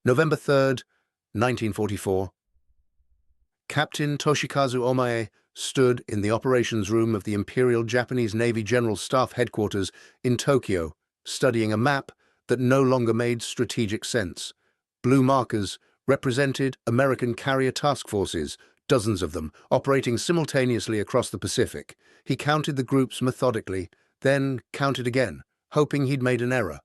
November 3rd, 1944. Captain Toshikazu Ohmae stood in the operations room of the Imperial Japanese Navy General Staff Headquarters in Tokyo, studying a map that no longer made strategic sense. Blue markers represented American carrier task forces, dozens of them, operating simultaneously across the Pacific. He counted the groups methodically, then counted again, hoping he'd made an error.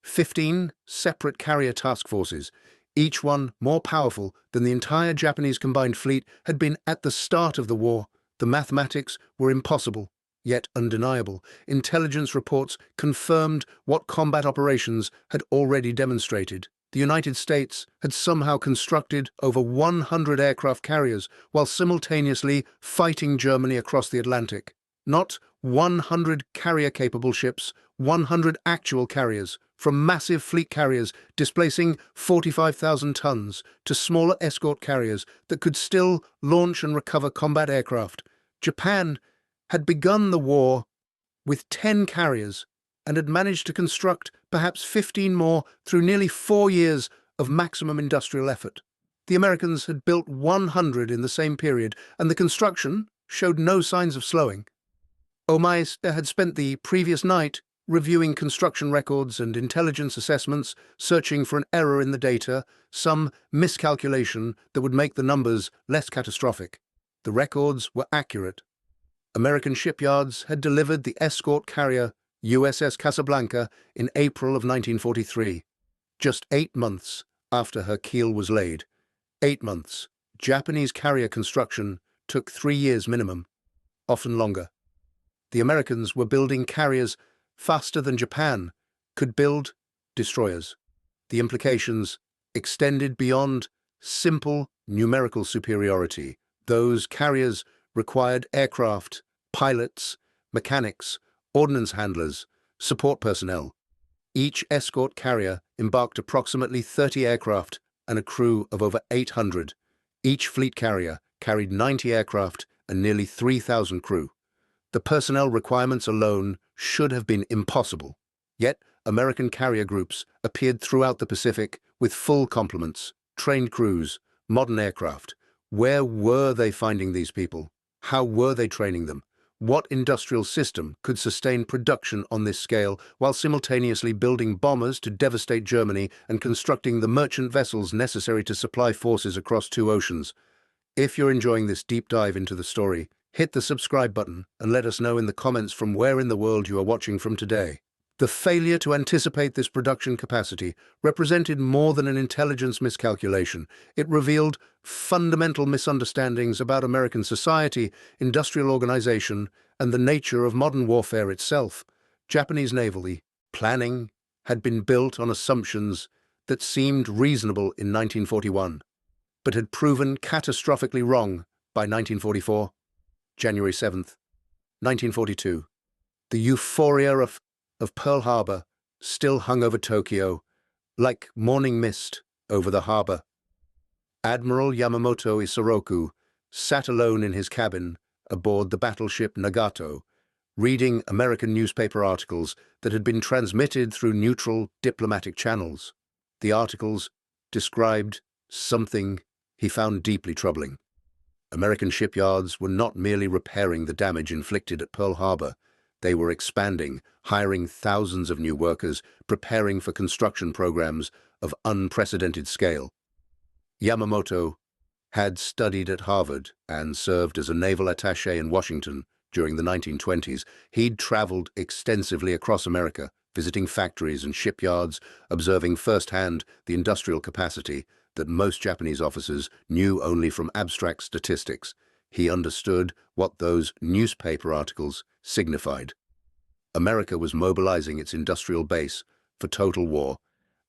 15 separate carrier task forces, each one more powerful than the entire Japanese combined fleet, had been at the start of the war. The mathematics were impossible, yet undeniable. Intelligence reports confirmed what combat operations had already demonstrated. The United States had somehow constructed over 100 aircraft carriers while simultaneously fighting Germany across the Atlantic. Not 100 carrier-capable ships, 100 actual carriers, from massive fleet carriers displacing 45,000 tons to smaller escort carriers that could still launch and recover combat aircraft. Japan had begun the war with 10 carriers and had managed to construct perhaps 15 more through nearly 4 years of maximum industrial effort. The Americans had built 100 in the same period, and the construction showed no signs of slowing. Ohmae had spent the previous night reviewing construction records and intelligence assessments, searching for an error in the data, some miscalculation that would make the numbers less catastrophic. The records were accurate. American shipyards had delivered the escort carrier USS Casablanca in April of 1943, just 8 months after her keel was laid. 8 months. Japanese carrier construction took 3 years minimum, often longer. The Americans were building carriers faster than Japan could build destroyers. The implications extended beyond simple numerical superiority. Those carriers required aircraft, pilots, mechanics, ordnance handlers, support personnel. Each escort carrier embarked approximately 30 aircraft and a crew of over 800. Each fleet carrier carried 90 aircraft and nearly 3,000 crew. The personnel requirements alone should have been impossible. Yet, American carrier groups appeared throughout the Pacific with full complements, trained crews, modern aircraft. Where were they finding these people? How were they training them? What industrial system could sustain production on this scale while simultaneously building bombers to devastate Germany and constructing the merchant vessels necessary to supply forces across 2 oceans? If you're enjoying this deep dive into the story, hit the subscribe button and let us know in the comments from where in the world you are watching from today. The failure to anticipate this production capacity represented more than an intelligence miscalculation. It revealed fundamental misunderstandings about American society, industrial organization, and the nature of modern warfare itself. Japanese naval planning had been built on assumptions that seemed reasonable in 1941, but had proven catastrophically wrong by 1944. January 7th, 1942. The euphoria of Pearl Harbor still hung over Tokyo, like morning mist over the harbor. Admiral Yamamoto Isoroku sat alone in his cabin aboard the battleship Nagato, reading American newspaper articles that had been transmitted through neutral diplomatic channels. The articles described something he found deeply troubling. American shipyards were not merely repairing the damage inflicted at Pearl Harbor. They were expanding, hiring thousands of new workers, preparing for construction programs of unprecedented scale. Yamamoto had studied at Harvard and served as a naval attaché in Washington during the 1920s. He'd traveled extensively across America, visiting factories and shipyards, observing firsthand the industrial capacity that most Japanese officers knew only from abstract statistics. He understood what those newspaper articles signified. America was mobilizing its industrial base for total war,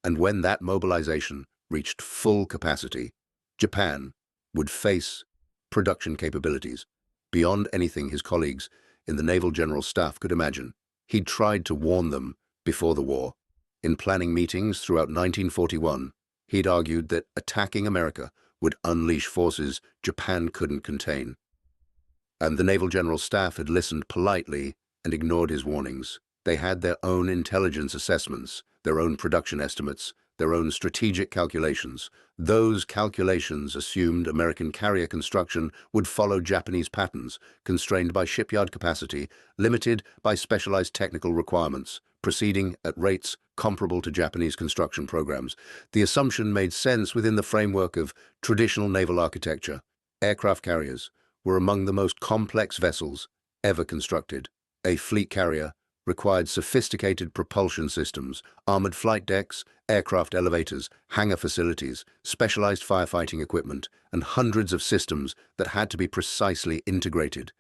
and when that mobilization reached full capacity, Japan would face production capabilities beyond anything his colleagues in the Naval General Staff could imagine. He'd tried to warn them before the war. In planning meetings throughout 1941, he'd argued that attacking America would unleash forces Japan couldn't contain. And the Naval General Staff had listened politely and ignored his warnings. They had their own intelligence assessments, their own production estimates, their own strategic calculations. Those calculations assumed American carrier construction would follow Japanese patterns, constrained by shipyard capacity, limited by specialized technical requirements, proceeding at rates comparable to Japanese construction programs. The assumption made sense within the framework of traditional naval architecture. Aircraft carriers were among the most complex vessels ever constructed. A fleet carrier required sophisticated propulsion systems, armored flight decks, aircraft elevators, hangar facilities, specialized firefighting equipment, and hundreds of systems that had to be precisely integrated.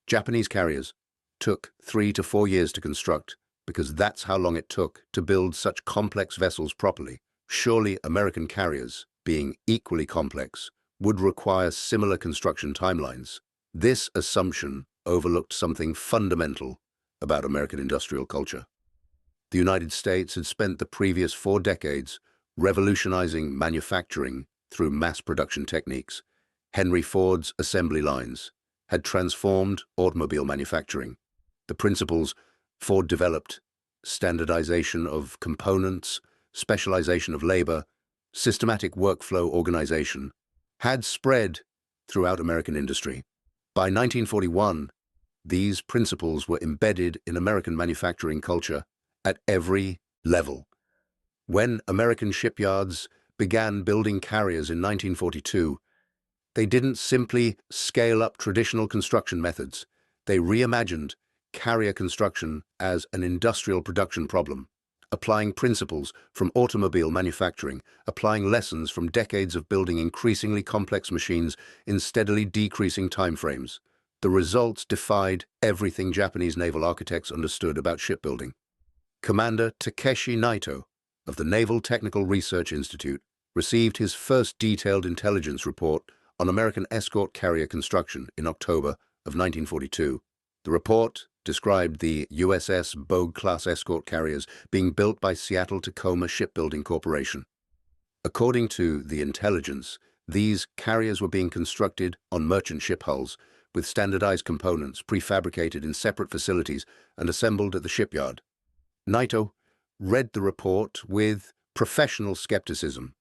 Japanese carriers took 3 to 4 years to construct because that's how long it took to build such complex vessels properly. Surely American carriers, being equally complex, would require similar construction timelines. This assumption overlooked something fundamental about American industrial culture. The United States had spent the previous 4 decades revolutionizing manufacturing through mass production techniques. Henry Ford's assembly lines had transformed automobile manufacturing. The principles Ford developed, standardization of components, specialization of labor, systematic workflow organization, had spread throughout American industry. By 1941, these principles were embedded in American manufacturing culture at every level. When American shipyards began building carriers in 1942, they didn't simply scale up traditional construction methods. They reimagined carrier construction as an industrial production problem, applying principles from automobile manufacturing, applying lessons from decades of building increasingly complex machines in steadily decreasing timeframes. The results defied everything Japanese naval architects understood about shipbuilding. Commander Takeshi Naito of the Naval Technical Research Institute received his first detailed intelligence report on American escort carrier construction in October of 1942. The report described the USS Bogue-class escort carriers being built by Seattle-Tacoma Shipbuilding Corporation. According to the intelligence, these carriers were being constructed on merchant ship hulls, with standardized components prefabricated in separate facilities and assembled at the shipyard. Naito read the report with professional skepticism.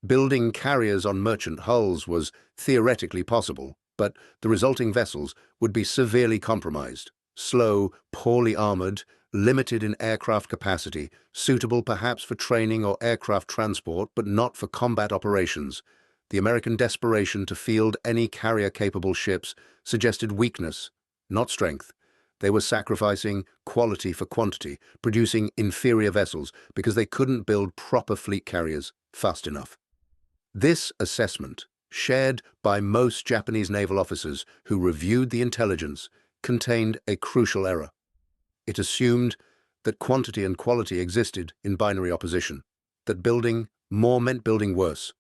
Building carriers on merchant hulls was theoretically possible, but the resulting vessels would be severely compromised, slow, poorly armored, limited in aircraft capacity, suitable perhaps for training or aircraft transport, but not for combat operations. The American desperation to field any carrier-capable ships suggested weakness, not strength. They were sacrificing quality for quantity, producing inferior vessels because they couldn't build proper fleet carriers fast enough. This assessment, shared by most Japanese naval officers who reviewed the intelligence, contained a crucial error. It assumed that quantity and quality existed in binary opposition, that building more meant building worse.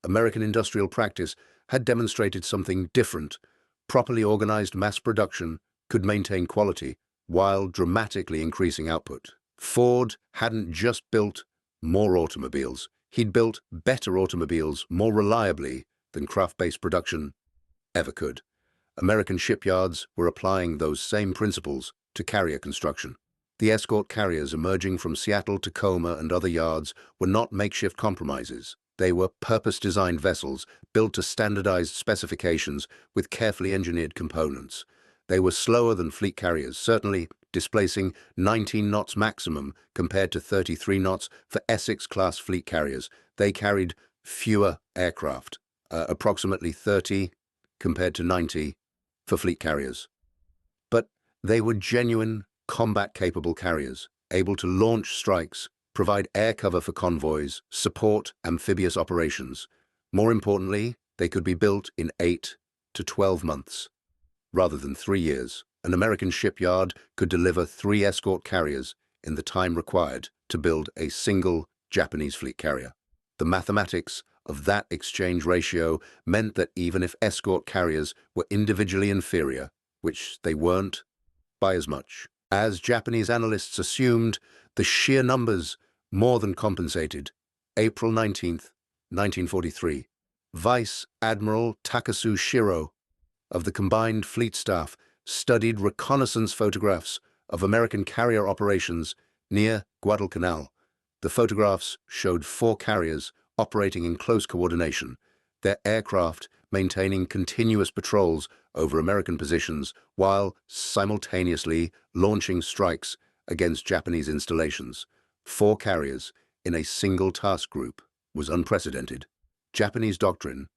American industrial practice had demonstrated something different. Properly organized mass production could maintain quality while dramatically increasing output. Ford hadn't just built more automobiles. He'd built better automobiles more reliably than craft-based production ever could. American shipyards were applying those same principles to carrier construction. The escort carriers emerging from Seattle, Tacoma, and other yards were not makeshift compromises. They were purpose-designed vessels built to standardized specifications with carefully engineered components. They were slower than fleet carriers, certainly displacing 19 knots maximum compared to 33 knots for Essex-class fleet carriers. They carried fewer aircraft, approximately 30 compared to 90 for fleet carriers. But they were genuine, combat-capable carriers, able to launch strikes, provide air cover for convoys, support amphibious operations. More importantly, they could be built in 8 to 12 months. Rather than 3 years, an American shipyard could deliver 3 escort carriers in the time required to build a single Japanese fleet carrier. The mathematics of that exchange ratio meant that even if escort carriers were individually inferior, which they weren't by as much, as Japanese analysts assumed, the sheer numbers more than compensated. April 19, 1943, Vice Admiral Takasu Shiro of the Combined Fleet Staff studied reconnaissance photographs of American carrier operations near Guadalcanal. The photographs showed 4 carriers operating in close coordination, their aircraft maintaining continuous patrols over American positions while simultaneously launching strikes against Japanese installations. 4 carriers in a single task group was unprecedented. Japanese doctrine,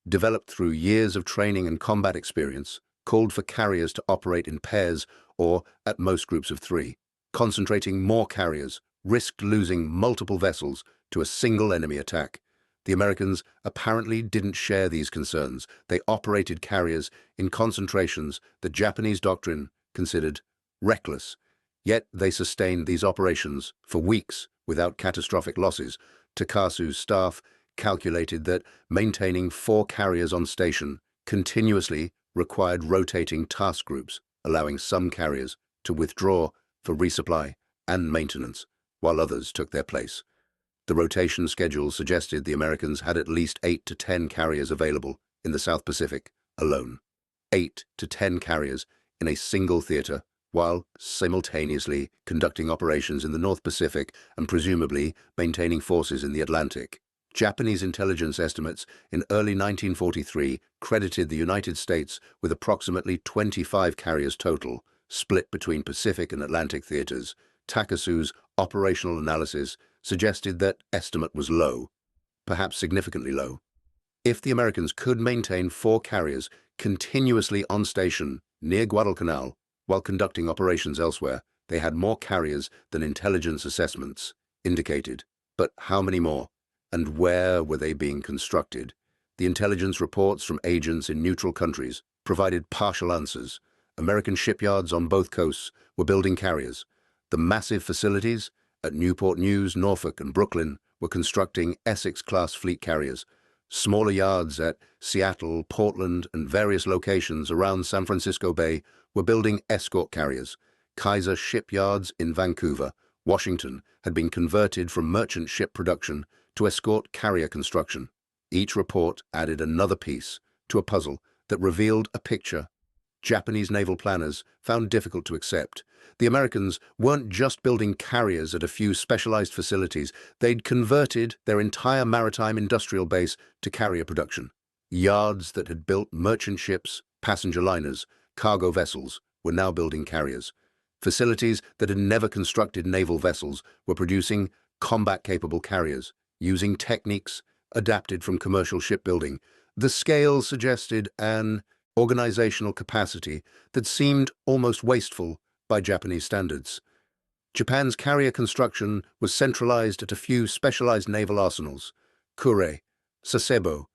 developed through years of training and combat experience, called for carriers to operate in pairs or, at most, groups of 3. Concentrating more carriers risked losing multiple vessels to a single enemy attack. The Americans apparently didn't share these concerns. They operated carriers in concentrations that Japanese doctrine considered reckless. Yet they sustained these operations for weeks without catastrophic losses. Takasu's staff calculated that maintaining 4 carriers on station continuously required rotating task groups, allowing some carriers to withdraw for resupply and maintenance, while others took their place. The rotation schedule suggested the Americans had at least 8 to 10 carriers available in the South Pacific alone. 8 to 10 carriers in a single theater, while simultaneously conducting operations in the North Pacific and presumably maintaining forces in the Atlantic. Japanese intelligence estimates in early 1943 credited the United States with approximately 25 carriers total, split between Pacific and Atlantic theaters. Takasu's operational analysis suggested that estimate was low, perhaps significantly low. If the Americans could maintain 4 carriers continuously on station near Guadalcanal while conducting operations elsewhere, they had more carriers than intelligence assessments indicated. But how many more? And where were they being constructed? The intelligence reports from agents in neutral countries provided partial answers. American shipyards on both coasts were building carriers. The massive facilities at Newport News, Norfolk, and Brooklyn were constructing Essex-class fleet carriers. Smaller yards at Seattle, Portland, and various locations around San Francisco Bay were building escort carriers. Kaiser shipyards in Vancouver, Washington, had been converted from merchant ship production to escort carrier construction. Each report added another piece to a puzzle that revealed a picture Japanese naval planners found difficult to accept. The Americans weren't just building carriers at a few specialized facilities. They'd converted their entire maritime industrial base to carrier production. Yards that had built merchant ships, passenger liners, cargo vessels were now building carriers. Facilities that had never constructed naval vessels were producing combat-capable carriers, using techniques adapted from commercial shipbuilding. The scale suggested an organizational capacity that seemed almost wasteful by Japanese standards. Japan's carrier construction was centralized at a few specialized naval arsenals, Kure, Sasebo,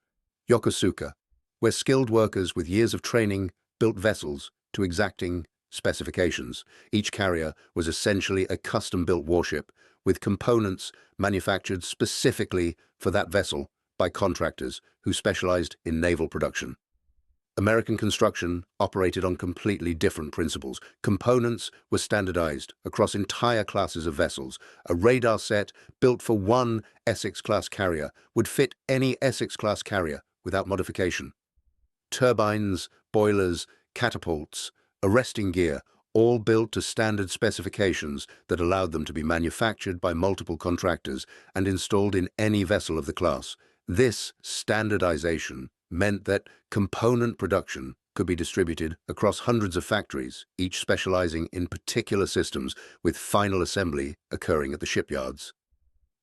Yokosuka, where skilled workers with years of training built vessels to exacting specifications. Each carrier was essentially a custom-built warship with components manufactured specifically for that vessel by contractors who specialized in naval production. American construction operated on completely different principles. Components were standardized across entire classes of vessels. A radar set built for one Essex-class carrier would fit any Essex-class carrier without modification. Turbines, boilers, catapults, arresting gear, all built to standard specifications that allowed them to be manufactured by multiple contractors and installed in any vessel of the class. This standardization meant that component production could be distributed across hundreds of factories, each specializing in particular systems, with final assembly occurring at the shipyards.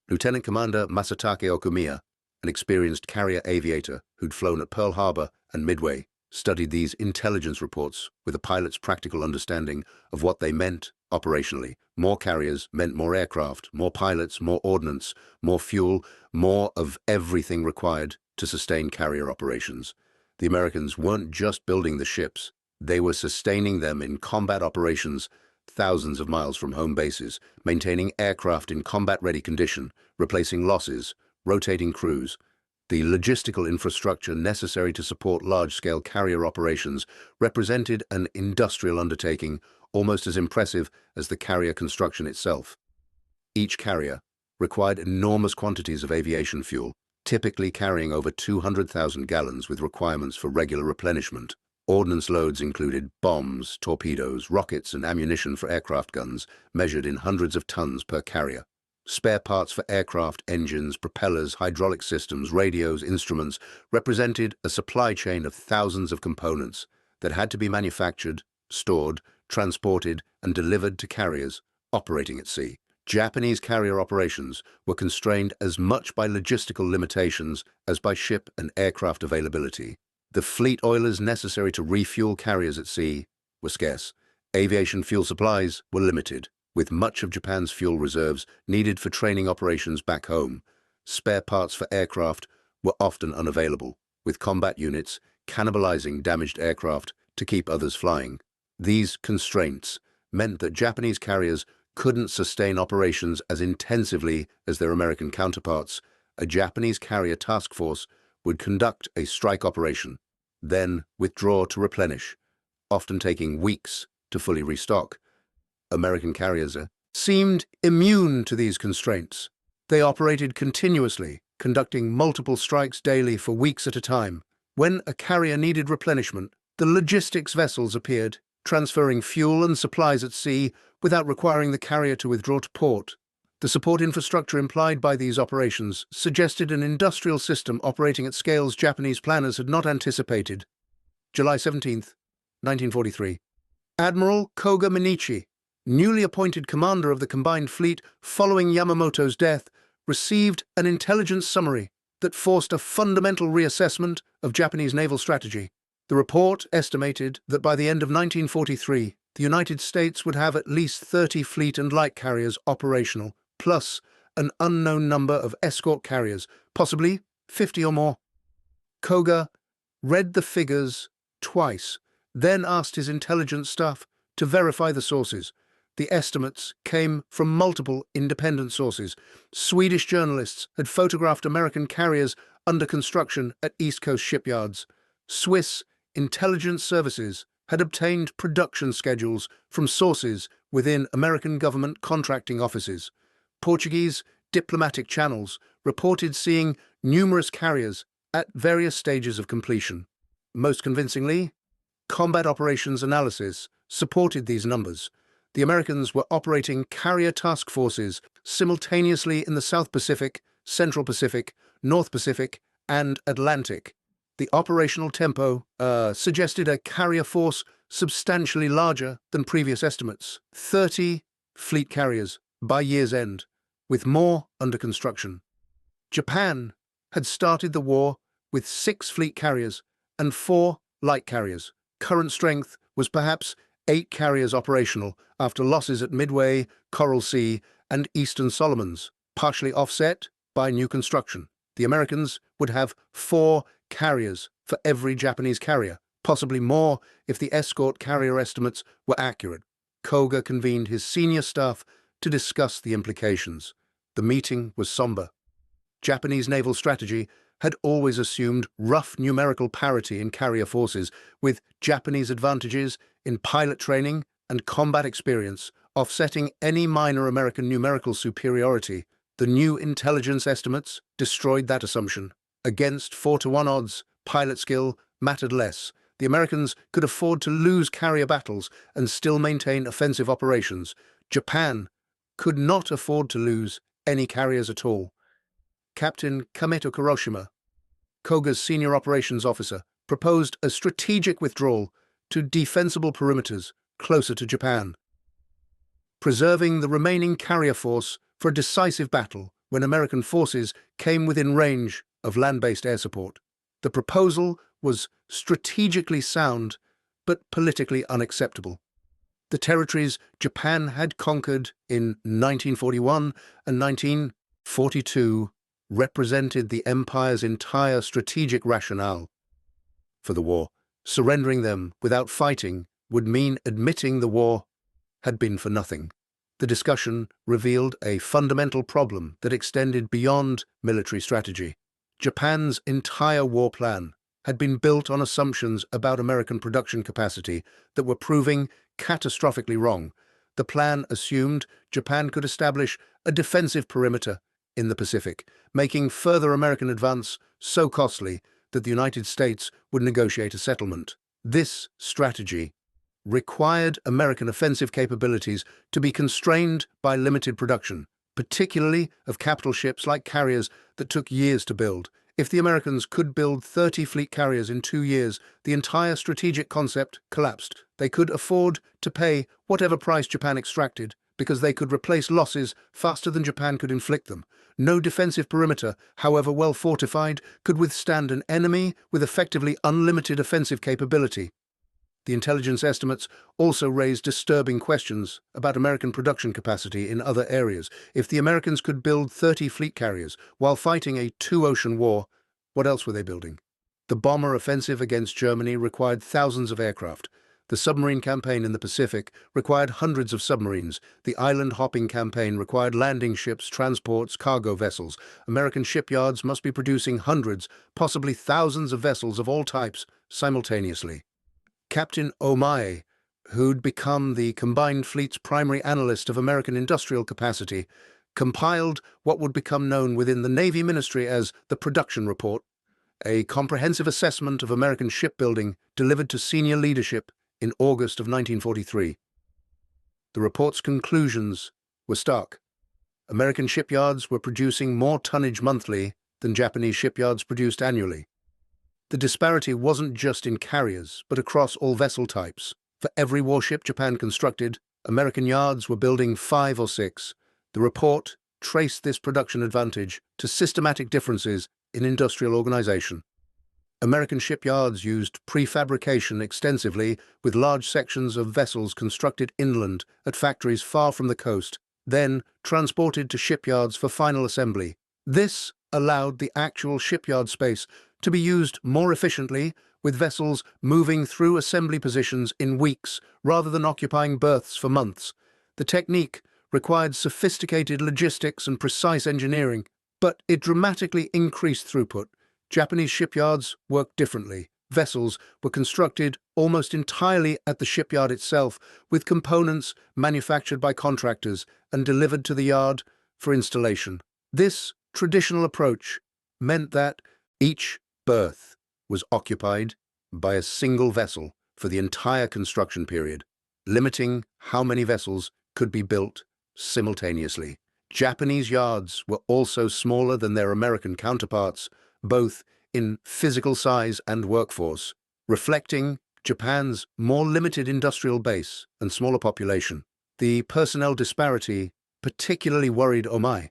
Lieutenant Commander Masatake Okumiya, an experienced carrier aviator who'd flown at Pearl Harbor and Midway, studied these intelligence reports with a pilot's practical understanding of what they meant operationally. More carriers meant more aircraft, more pilots, more ordnance, more fuel, more of everything required to sustain carrier operations. The Americans weren't just building the ships, they were sustaining them in combat operations thousands of miles from home bases, maintaining aircraft in combat-ready condition, replacing losses, rotating crews. The logistical infrastructure necessary to support large-scale carrier operations represented an industrial undertaking almost as impressive as the carrier construction itself. Each carrier required enormous quantities of aviation fuel, typically carrying over 200,000 gallons with requirements for regular replenishment. Ordnance loads included bombs, torpedoes, rockets, and ammunition for aircraft guns, measured in hundreds of tons per carrier. Spare parts for aircraft, engines, propellers, hydraulic systems, radios, instruments represented a supply chain of thousands of components that had to be manufactured, stored, transported, and delivered to carriers operating at sea. Japanese carrier operations were constrained as much by logistical limitations as by ship and aircraft availability. The fleet oilers necessary to refuel carriers at sea were scarce. Aviation fuel supplies were limited, with much of Japan's fuel reserves needed for training operations back home. Spare parts for aircraft were often unavailable, with combat units cannibalizing damaged aircraft to keep others flying. These constraints meant that Japanese carriers couldn't sustain operations as intensively as their American counterparts. A Japanese carrier task force would conduct a strike operation, then withdraw to replenish, often taking weeks to fully restock. American carriers seemed immune to these constraints. They operated continuously, conducting multiple strikes daily for weeks at a time. When a carrier needed replenishment, the logistics vessels appeared, transferring fuel and supplies at sea without requiring the carrier to withdraw to port. The support infrastructure implied by these operations suggested an industrial system operating at scales Japanese planners had not anticipated. July 17, 1943. Admiral Koga Minichi, newly appointed commander of the combined fleet following Yamamoto's death, received an intelligence summary that forced a fundamental reassessment of Japanese naval strategy. The report estimated that by the end of 1943, the United States would have at least 30 fleet and light carriers operational, plus an unknown number of escort carriers, possibly 50 or more. Koga read the figures twice, then asked his intelligence staff to verify the sources. The estimates came from multiple independent sources. Swedish journalists had photographed American carriers under construction at East Coast shipyards. Swiss intelligence services had obtained production schedules from sources within American government contracting offices. Portuguese diplomatic channels reported seeing numerous carriers at various stages of completion. Most convincingly, combat operations analysis supported these numbers. The Americans were operating carrier task forces simultaneously in the South Pacific, Central Pacific, North Pacific, and Atlantic. The operational tempo suggested a carrier force substantially larger than previous estimates. 30 fleet carriers by year's end, with more under construction. Japan had started the war with 6 fleet carriers and 4 light carriers. Current strength was perhaps 8 carriers operational after losses at Midway, Coral Sea, and Eastern Solomons, partially offset by new construction. The Americans would have 4 carriers for every Japanese carrier, possibly more if the escort carrier estimates were accurate. Koga convened his senior staff to discuss the implications. The meeting was somber. Japanese naval strategy had always assumed rough numerical parity in carrier forces, with Japanese advantages in pilot training and combat experience offsetting any minor American numerical superiority. The new intelligence estimates destroyed that assumption. Against 4-to-1 odds, pilot skill mattered less. The Americans could afford to lose carrier battles and still maintain offensive operations. Japan could not afford to lose any carriers at all. Captain Kameto Kuroshima, Koga's senior operations officer, proposed a strategic withdrawal to defensible perimeters closer to Japan, preserving the remaining carrier force for a decisive battle when American forces came within range of land-based air support. The proposal was strategically sound, but politically unacceptable. The territories Japan had conquered in 1941 and 1942 represented the empire's entire strategic rationale for the war. Surrendering them without fighting would mean admitting the war had been for nothing. The discussion revealed a fundamental problem that extended beyond military strategy. Japan's entire war plan had been built on assumptions about American production capacity that were proving catastrophically wrong. The plan assumed Japan could establish a defensive perimeter in the Pacific, making further American advance so costly that the United States would negotiate a settlement. This strategy required American offensive capabilities to be constrained by limited production. particularly of capital ships like carriers that took years to build. If the Americans could build 30 fleet carriers in 2 years, the entire strategic concept collapsed. They could afford to pay whatever price Japan extracted, because they could replace losses faster than Japan could inflict them. No defensive perimeter, however well fortified, could withstand an enemy with effectively unlimited offensive capability. The intelligence estimates also raised disturbing questions about American production capacity in other areas. If the Americans could build 30 fleet carriers while fighting a two-ocean war, what else were they building? The bomber offensive against Germany required thousands of aircraft. The submarine campaign in the Pacific required hundreds of submarines. The island-hopping campaign required landing ships, transports, cargo vessels. American shipyards must be producing hundreds, possibly thousands of vessels of all types simultaneously. Captain Ohmae, who'd become the combined fleet's primary analyst of American industrial capacity, compiled what would become known within the Navy Ministry as the Production Report, a comprehensive assessment of American shipbuilding delivered to senior leadership in August of 1943. The report's conclusions were stark. American shipyards were producing more tonnage monthly than Japanese shipyards produced annually. The disparity wasn't just in carriers, but across all vessel types. For every warship Japan constructed, American yards were building 5 or 6. The report traced this production advantage to systematic differences in industrial organization. American shipyards used prefabrication extensively, with large sections of vessels constructed inland at factories far from the coast, then transported to shipyards for final assembly. This allowed the actual shipyard space to be used more efficiently, with vessels moving through assembly positions in weeks rather than occupying berths for months. The technique required sophisticated logistics and precise engineering, but it dramatically increased throughput. Japanese shipyards worked differently. Vessels were constructed almost entirely at the shipyard itself, with components manufactured by contractors and delivered to the yard for installation. This traditional approach meant that each berth was occupied by a single vessel for the entire construction period, limiting how many vessels could be built simultaneously. Japanese yards were also smaller than their American counterparts, both in physical size and workforce, reflecting Japan's more limited industrial base and smaller population. The personnel disparity particularly worried Ohmae.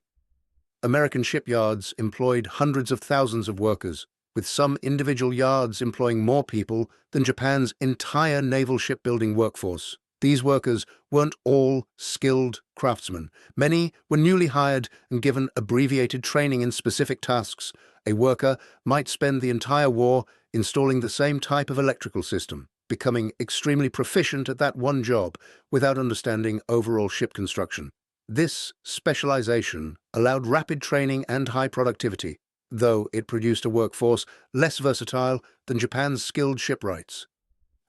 American shipyards employed hundreds of thousands of workers, with some individual yards employing more people than Japan's entire naval shipbuilding workforce. These workers weren't all skilled craftsmen. Many were newly hired and given abbreviated training in specific tasks. A worker might spend the entire war installing the same type of electrical system, becoming extremely proficient at that one job without understanding overall ship construction. This specialization allowed rapid training and high productivity, though it produced a workforce less versatile than Japan's skilled shipwrights.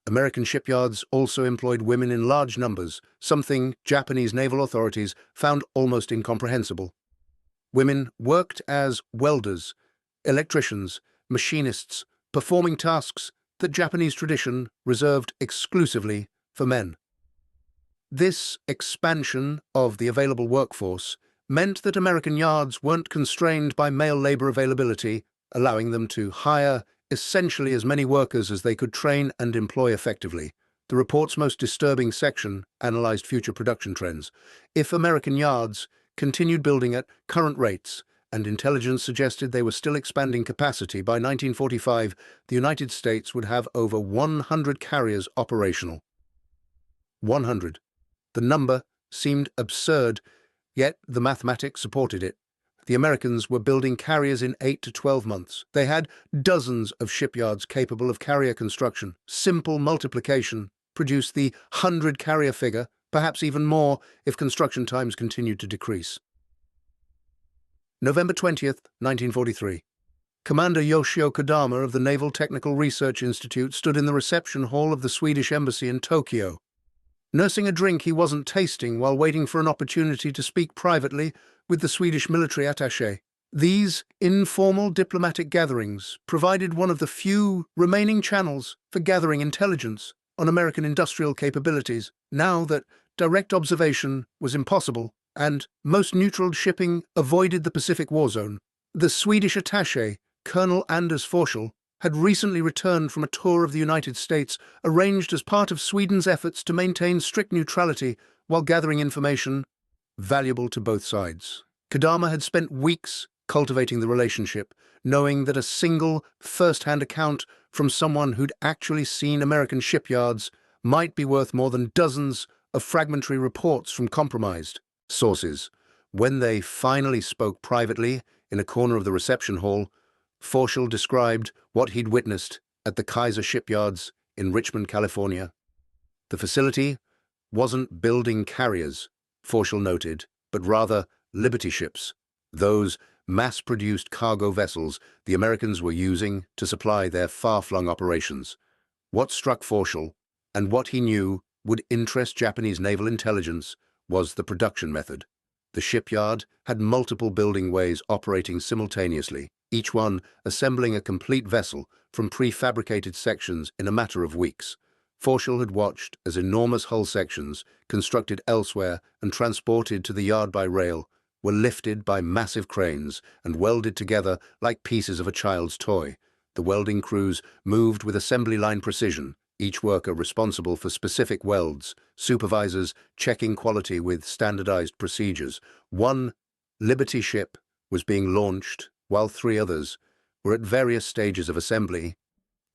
American shipyards also employed women in large numbers, something Japanese naval authorities found almost incomprehensible. Women worked as welders, electricians, machinists, performing tasks that Japanese tradition reserved exclusively for men. This expansion of the available workforce meant that American yards weren't constrained by male labor availability, allowing them to hire essentially as many workers as they could train and employ effectively. The report's most disturbing section analyzed future production trends. If American yards continued building at current rates, and intelligence suggested they were still expanding capacity, by 1945, the United States would have over 100 carriers operational. 100. The number seemed absurd, yet the mathematics supported it. The Americans were building carriers in 8 to 12 months. They had dozens of shipyards capable of carrier construction. Simple multiplication produced the 100-carrier figure, perhaps even more if construction times continued to decrease. November 20th, 1943. Commander Yoshio Kodama of the Naval Technical Research Institute stood in the reception hall of the Swedish embassy in Tokyo. Nursing a drink he wasn't tasting while waiting for an opportunity to speak privately with the Swedish military attaché. These informal diplomatic gatherings provided one of the few remaining channels for gathering intelligence on American industrial capabilities. Now that direct observation was impossible, and most neutral shipping avoided the Pacific war zone. The Swedish attaché, Colonel Anders Forshall, had recently returned from a tour of the United States, arranged as part of Sweden's efforts to maintain strict neutrality while gathering information valuable to both sides. Kodama had spent weeks cultivating the relationship, knowing that a single, first-hand account from someone who'd actually seen American shipyards might be worth more than dozens of fragmentary reports from compromised sources. When they finally spoke privately in a corner of the reception hall, Forshall described what he'd witnessed at the Kaiser shipyards in Richmond, California. The facility wasn't building carriers, Forshall noted, but rather Liberty ships, those mass-produced cargo vessels the Americans were using to supply their far-flung operations. What struck Forshall, and what he knew would interest Japanese naval intelligence, was the production method. The shipyard had multiple building ways operating simultaneously, each one assembling a complete vessel from prefabricated sections in a matter of weeks. Forshall had watched as enormous hull sections, constructed elsewhere and transported to the yard by rail, were lifted by massive cranes and welded together like pieces of a child's toy. The welding crews moved with assembly line precision, each worker responsible for specific welds, supervisors checking quality with standardized procedures. One Liberty ship was being launched, while 3 others were at various stages of assembly,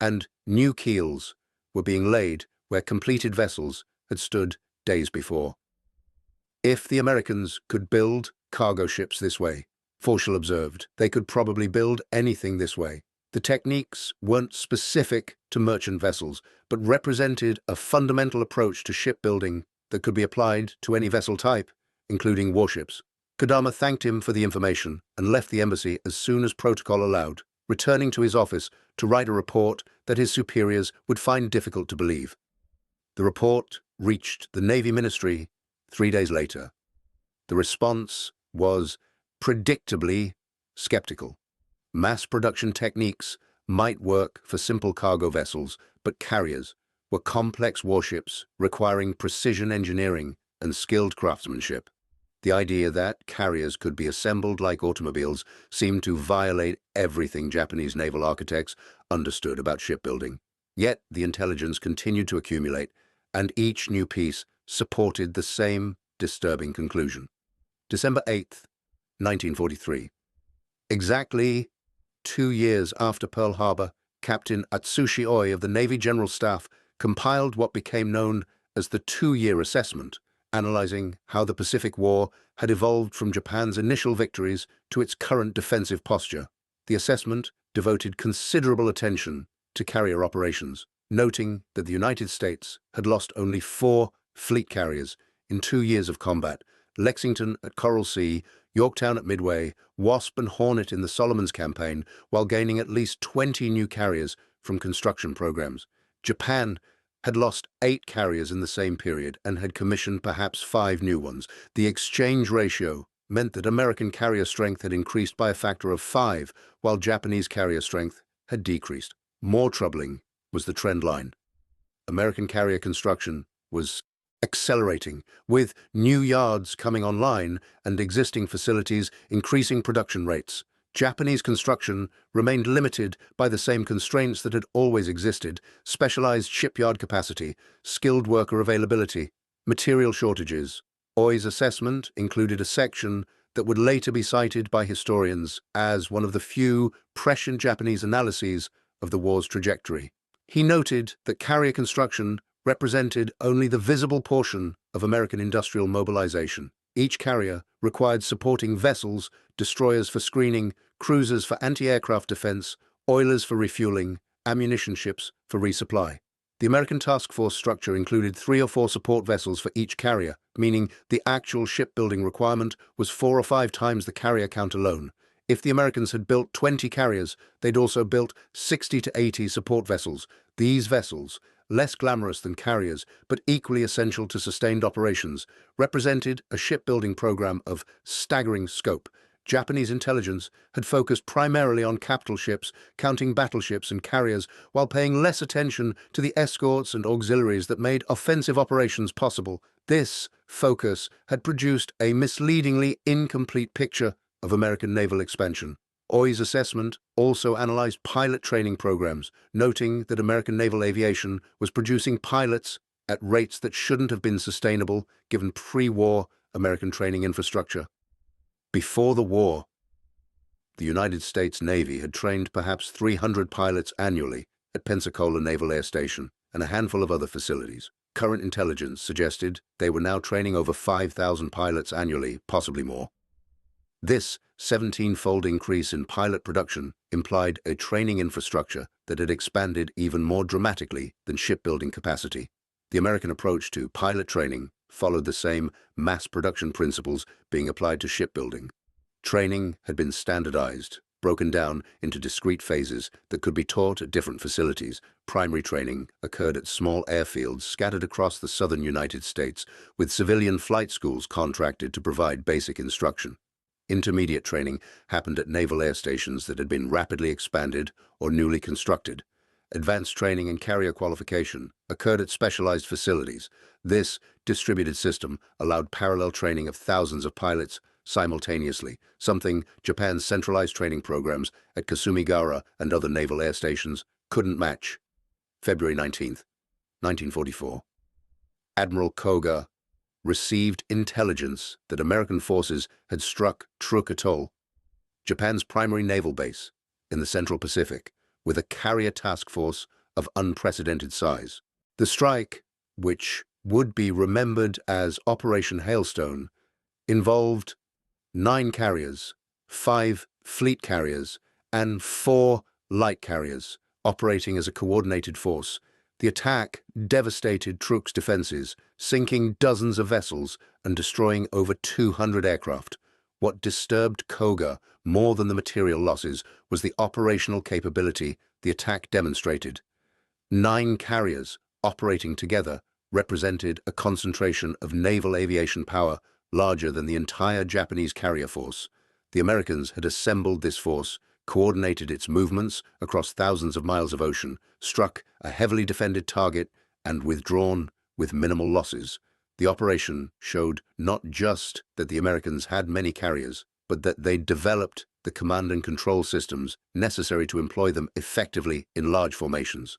and new keels were being laid where completed vessels had stood days before. If the Americans could build cargo ships this way, Forshall observed, they could probably build anything this way. The techniques weren't specific to merchant vessels, but represented a fundamental approach to shipbuilding that could be applied to any vessel type, including warships. Kodama thanked him for the information and left the embassy as soon as protocol allowed, returning to his office to write a report that his superiors would find difficult to believe. The report reached the Navy Ministry 3 days later. The response was predictably skeptical. Mass production techniques might work for simple cargo vessels, but carriers were complex warships requiring precision engineering and skilled craftsmanship. The idea that carriers could be assembled like automobiles seemed to violate everything Japanese naval architects understood about shipbuilding. Yet the intelligence continued to accumulate, and each new piece supported the same disturbing conclusion. December 8th, 1943. Exactly 2 years after Pearl Harbor, Captain Atsushi Oi of the Navy General Staff compiled what became known as the 2-year assessment, analyzing how the Pacific War had evolved from Japan's initial victories to its current defensive posture. The assessment devoted considerable attention to carrier operations, noting that the United States had lost only 4 fleet carriers in 2 years of combat: Lexington at Coral Sea, Yorktown at Midway, Wasp and Hornet in the Solomons campaign, while gaining at least 20 new carriers from construction programs. Japan had lost 8 carriers in the same period and had commissioned perhaps 5 new ones. The exchange ratio meant that American carrier strength had increased by a factor of 5, while Japanese carrier strength had decreased. More troubling was the trend line. American carrier construction was accelerating, with new yards coming online and existing facilities increasing production rates. Japanese construction remained limited by the same constraints that had always existed: specialized shipyard capacity, skilled worker availability, material shortages. Oi's assessment included a section that would later be cited by historians as one of the few prescient Japanese analyses of the war's trajectory. He noted that carrier construction represented only the visible portion of American industrial mobilization. Each carrier required supporting vessels, destroyers for screening, cruisers for anti-aircraft defense, oilers for refueling, ammunition ships for resupply. The American task force structure included 3 or 4 support vessels for each carrier, meaning the actual shipbuilding requirement was 4 or 5 times the carrier count alone. If the Americans had built 20 carriers, they'd also built 60 to 80 support vessels. These vessels, less glamorous than carriers, but equally essential to sustained operations, represented a shipbuilding program of staggering scope. Japanese intelligence had focused primarily on capital ships, counting battleships and carriers, while paying less attention to the escorts and auxiliaries that made offensive operations possible. This focus had produced a misleadingly incomplete picture of American naval expansion. Ohmae's assessment also analyzed pilot training programs, noting that American naval aviation was producing pilots at rates that shouldn't have been sustainable given pre-war American training infrastructure. Before the war, the United States Navy had trained perhaps 300 pilots annually at Pensacola Naval Air Station and a handful of other facilities. Current intelligence suggested they were now training over 5,000 pilots annually, possibly more. This 17-fold increase in pilot production implied a training infrastructure that had expanded even more dramatically than shipbuilding capacity. The American approach to pilot training followed the same mass production principles being applied to shipbuilding. Training had been standardized, broken down into discrete phases that could be taught at different facilities. Primary training occurred at small airfields scattered across the southern United States, with civilian flight schools contracted to provide basic instruction. Intermediate training happened at naval air stations that had been rapidly expanded or newly constructed. Advanced training and carrier qualification occurred at specialized facilities. This distributed system allowed parallel training of thousands of pilots simultaneously, something Japan's centralized training programs at Kasumigaura and other naval air stations couldn't match. February 19, 1944. Admiral Koga received intelligence that American forces had struck Truk Atoll, Japan's primary naval base in the Central Pacific, with a carrier task force of unprecedented size. The strike, which would be remembered as Operation Hailstone, involved 9 carriers, 5 fleet carriers, and 4 light carriers operating as a coordinated force. The attack devastated Truk's defenses, sinking dozens of vessels and destroying over 200 aircraft. What disturbed Koga more than the material losses was the operational capability the attack demonstrated. 9 carriers operating together represented a concentration of naval aviation power larger than the entire Japanese carrier force. The Americans had assembled this force, coordinated its movements across thousands of miles of ocean, struck a heavily defended target, and withdrawn with minimal losses. The operation showed not just that the Americans had many carriers, but that they developed the command and control systems necessary to employ them effectively in large formations.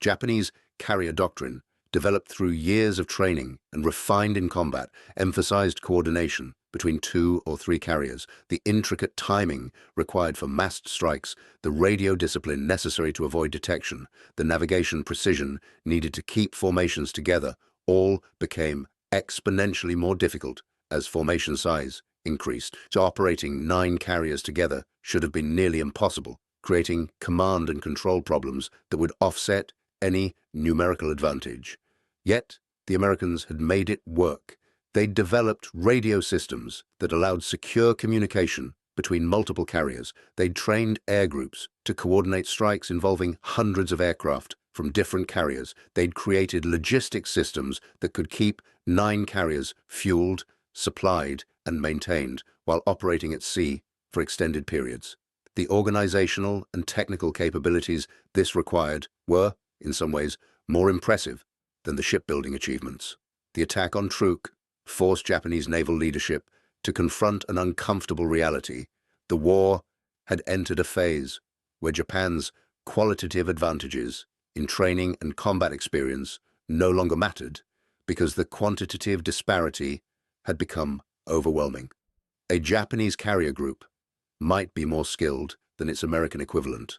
Japanese carrier doctrine, developed through years of training and refined in combat, emphasized coordination between 2 or 3 carriers, the intricate timing required for massed strikes, the radio discipline necessary to avoid detection, the navigation precision needed to keep formations together, all became exponentially more difficult as formation size increased. So operating 9 carriers together should have been nearly impossible, creating command and control problems that would offset any numerical advantage. Yet, the Americans had made it work. They'd developed radio systems that allowed secure communication between multiple carriers. They'd trained air groups to coordinate strikes involving hundreds of aircraft from different carriers. They'd created logistics systems that could keep 9 carriers fueled, supplied, and maintained while operating at sea for extended periods. The organizational and technical capabilities this required were, in some ways, more impressive than the shipbuilding achievements. The attack on Truk forced Japanese naval leadership to confront an uncomfortable reality. The war had entered a phase where Japan's qualitative advantages in training and combat experience no longer mattered because the quantitative disparity had become overwhelming. A Japanese carrier group might be more skilled than its American equivalent,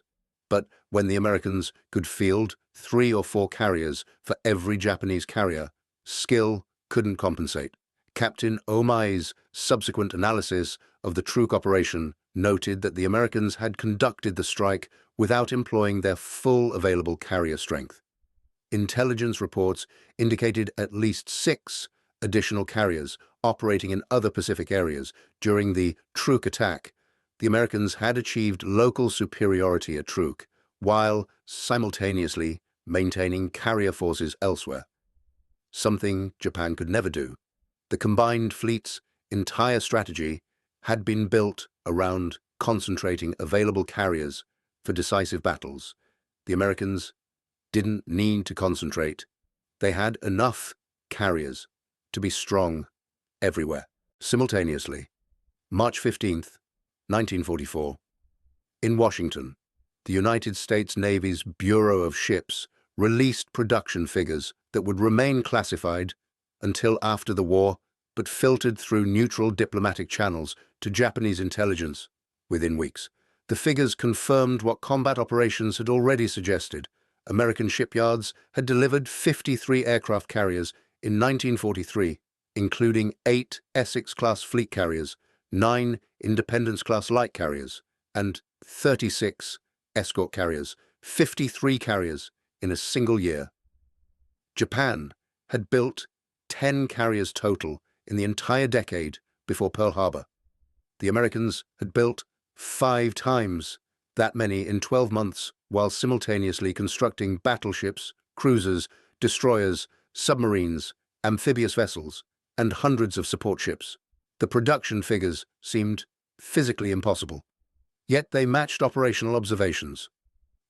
but when the Americans could field 3 or 4 carriers for every Japanese carrier, skill couldn't compensate. Captain Ohmae's subsequent analysis of the Truk operation noted that the Americans had conducted the strike without employing their full available carrier strength. Intelligence reports indicated at least 6 additional carriers operating in other Pacific areas during the Truk attack. The Americans had achieved local superiority at Truk while simultaneously maintaining carrier forces elsewhere, something Japan could never do. The combined fleet's entire strategy had been built around concentrating available carriers for decisive battles. The Americans didn't need to concentrate. They had enough carriers to be strong everywhere. Simultaneously, March 15th, 1944, in Washington, the United States Navy's Bureau of Ships released production figures that would remain classified until after the war, but filtered through neutral diplomatic channels to Japanese intelligence within weeks. The figures confirmed what combat operations had already suggested. American shipyards had delivered 53 aircraft carriers in 1943, including 8 Essex-class fleet carriers, 9 Independence-class light carriers, and 36 escort carriers, 53 carriers in a single year. Japan had built 10 carriers total in the entire decade before Pearl Harbor. The Americans had built 5 times that many in 12 months while simultaneously constructing battleships, cruisers, destroyers, submarines, amphibious vessels, and hundreds of support ships. The production figures seemed physically impossible. Yet they matched operational observations.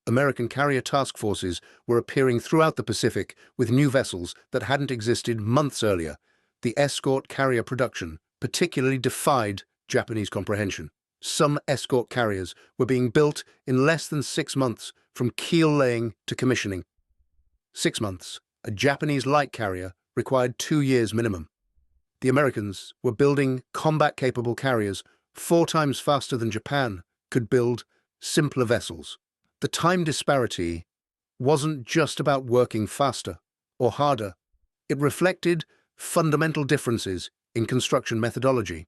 American carrier task forces were appearing throughout the Pacific with new vessels that hadn't existed months earlier. The escort carrier production particularly defied Japanese comprehension. Some escort carriers were being built in less than 6 months, from keel laying to commissioning. 6 months. A Japanese light carrier required 2 years minimum. The Americans were building combat-capable carriers 4 times faster than Japan could build simpler vessels. The time disparity wasn't just about working faster or harder. It reflected fundamental differences in construction methodology.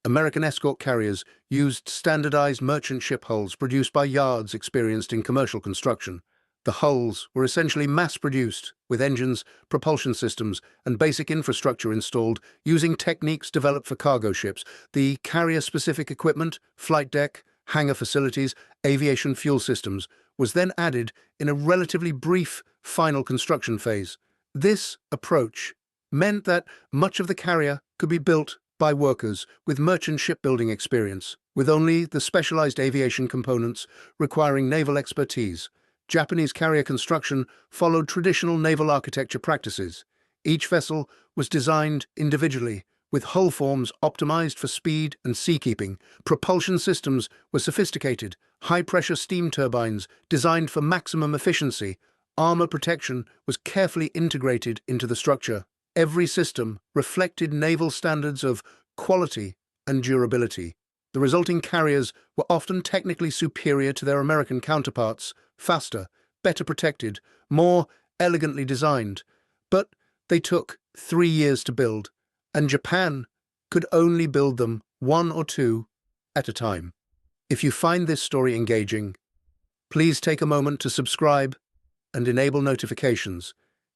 American escort carriers used standardized merchant ship hulls produced by yards experienced in commercial construction. The hulls were essentially mass-produced, with engines, propulsion systems, and basic infrastructure installed using techniques developed for cargo ships. The carrier-specific equipment, flight deck, hangar facilities, aviation fuel systems, was then added in a relatively brief final construction phase. This approach meant that much of the carrier could be built by workers with merchant shipbuilding experience, with only the specialized aviation components requiring naval expertise. Japanese carrier construction followed traditional naval architecture practices. Each vessel was designed individually, with hull forms optimized for speed and seakeeping. Propulsion systems were sophisticated, high-pressure steam turbines designed for maximum efficiency. Armor protection was carefully integrated into the structure. Every system reflected naval standards of quality and durability. The resulting carriers were often technically superior to their American counterparts, faster, better protected, more elegantly designed. But they took 3 years to build, and Japan could only build them 1 or 2 at a time. If you find this story engaging, please take a moment to subscribe and enable notifications.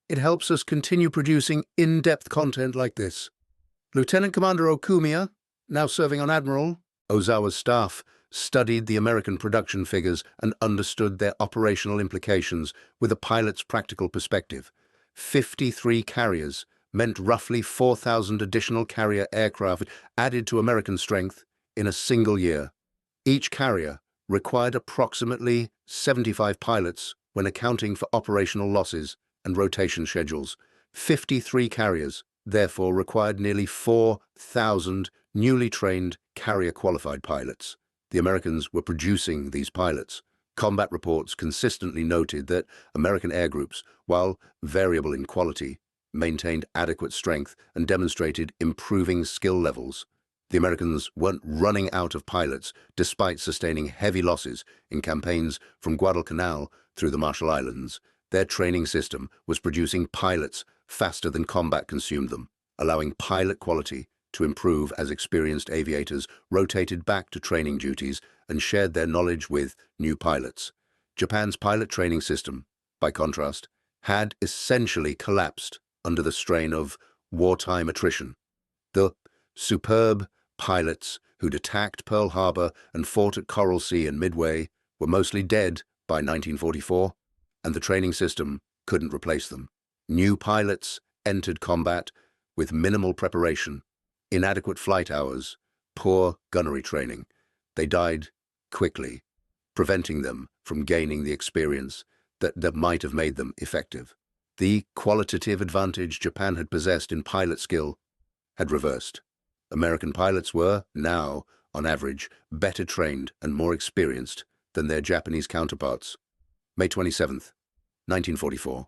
It helps us continue producing in-depth content like this. Lieutenant Commander Okumiya, now serving on Admiral Ozawa's staff, studied the American production figures and understood their operational implications with a pilot's practical perspective. 53 carriers meant roughly 4,000 additional carrier aircraft added to American strength in a single year. Each carrier required approximately 75 pilots when accounting for operational losses and rotation schedules. 53 carriers, therefore, required nearly 4,000 newly trained carrier-qualified pilots. The Americans were producing these pilots. Combat reports consistently noted that American air groups, while variable in quality, maintained adequate strength and demonstrated improving skill levels. The Americans weren't running out of pilots despite sustaining heavy losses in campaigns from Guadalcanal through the Marshall Islands. Their training system was producing pilots faster than combat consumed them, allowing pilot quality to improve as experienced aviators rotated back to training duties and shared their knowledge with new pilots. Japan's pilot training system, by contrast, had essentially collapsed under the strain of wartime attrition. The superb pilots who'd attacked Pearl Harbor and fought at Coral Sea and Midway were mostly dead by 1944, and the training system couldn't replace them. New pilots entered combat with minimal preparation, inadequate flight hours, poor gunnery training, They died quickly, preventing them from gaining the experience that might have made them effective. The qualitative advantage Japan had possessed in pilot skill had reversed. American pilots were, now, on average, better trained and more experienced than their Japanese counterparts. May 27, 1944.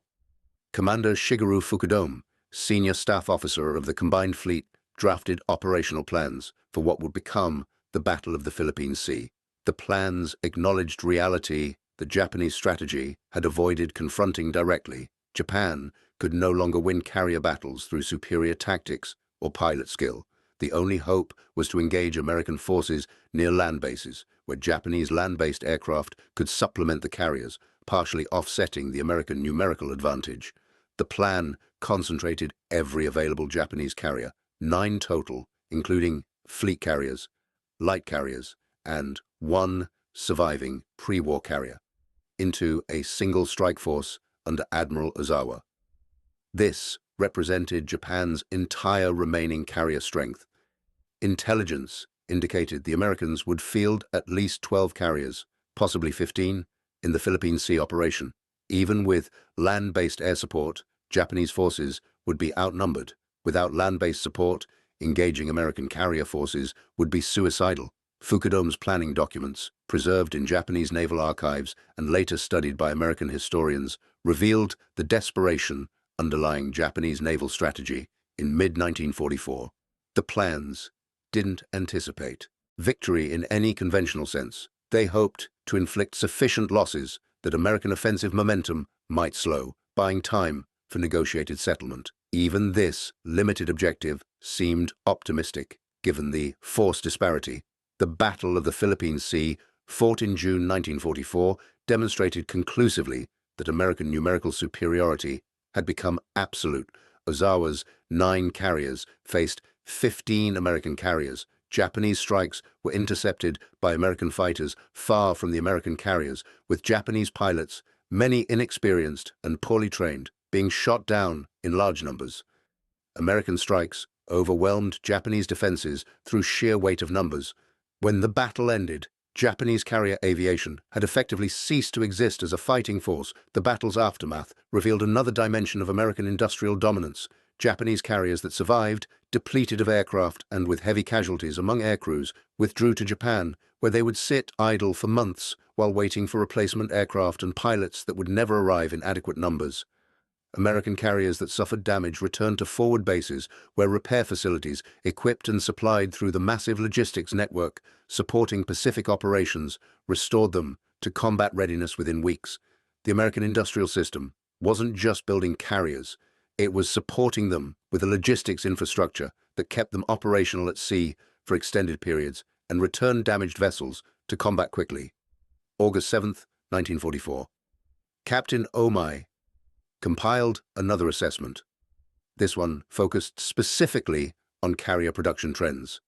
Commander Shigeru Fukudome, senior staff officer of the Combined Fleet, drafted operational plans for what would become the Battle of the Philippine Sea. The plans acknowledged reality that Japanese strategy had avoided confronting directly. Japan could no longer win carrier battles through superior tactics or pilot skill. The only hope was to engage American forces near land bases, where Japanese land-based aircraft could supplement the carriers, partially offsetting the American numerical advantage. The plan concentrated every available Japanese carrier, 9 total, including fleet carriers, light carriers, and 1 surviving pre-war carrier, into a single strike force under Admiral Ozawa. This represented Japan's entire remaining carrier strength. Intelligence indicated the Americans would field at least 12 carriers, possibly 15, in the Philippine Sea operation. Even with land-based air support, Japanese forces would be outnumbered. Without land-based support, engaging American carrier forces would be suicidal. Fukudome's planning documents, preserved in Japanese naval archives and later studied by American historians, revealed the desperation underlying Japanese naval strategy in mid-1944. The plans didn't anticipate victory in any conventional sense. They hoped to inflict sufficient losses that American offensive momentum might slow, buying time for negotiated settlement. Even this limited objective seemed optimistic, given the force disparity. The Battle of the Philippine Sea, fought in June 1944, demonstrated conclusively that American numerical superiority had become absolute. Ozawa's 9 carriers faced 15 American carriers. Japanese strikes were intercepted by American fighters far from the American carriers, with Japanese pilots, many inexperienced and poorly trained, being shot down in large numbers. American strikes overwhelmed Japanese defenses through sheer weight of numbers. When the battle ended, Japanese carrier aviation had effectively ceased to exist as a fighting force. The battle's aftermath revealed another dimension of American industrial dominance. Japanese carriers that survived, depleted of aircraft and with heavy casualties among aircrews, withdrew to Japan, where they would sit idle for months while waiting for replacement aircraft and pilots that would never arrive in adequate numbers. American carriers that suffered damage returned to forward bases, where repair facilities, equipped and supplied through the massive logistics network supporting Pacific operations, restored them to combat readiness within weeks. The American industrial system wasn't just building carriers, it was supporting them with a logistics infrastructure that kept them operational at sea for extended periods and returned damaged vessels to combat quickly. August 7, 1944. Captain Ohmae compiled another assessment. This one focused specifically on carrier production trends.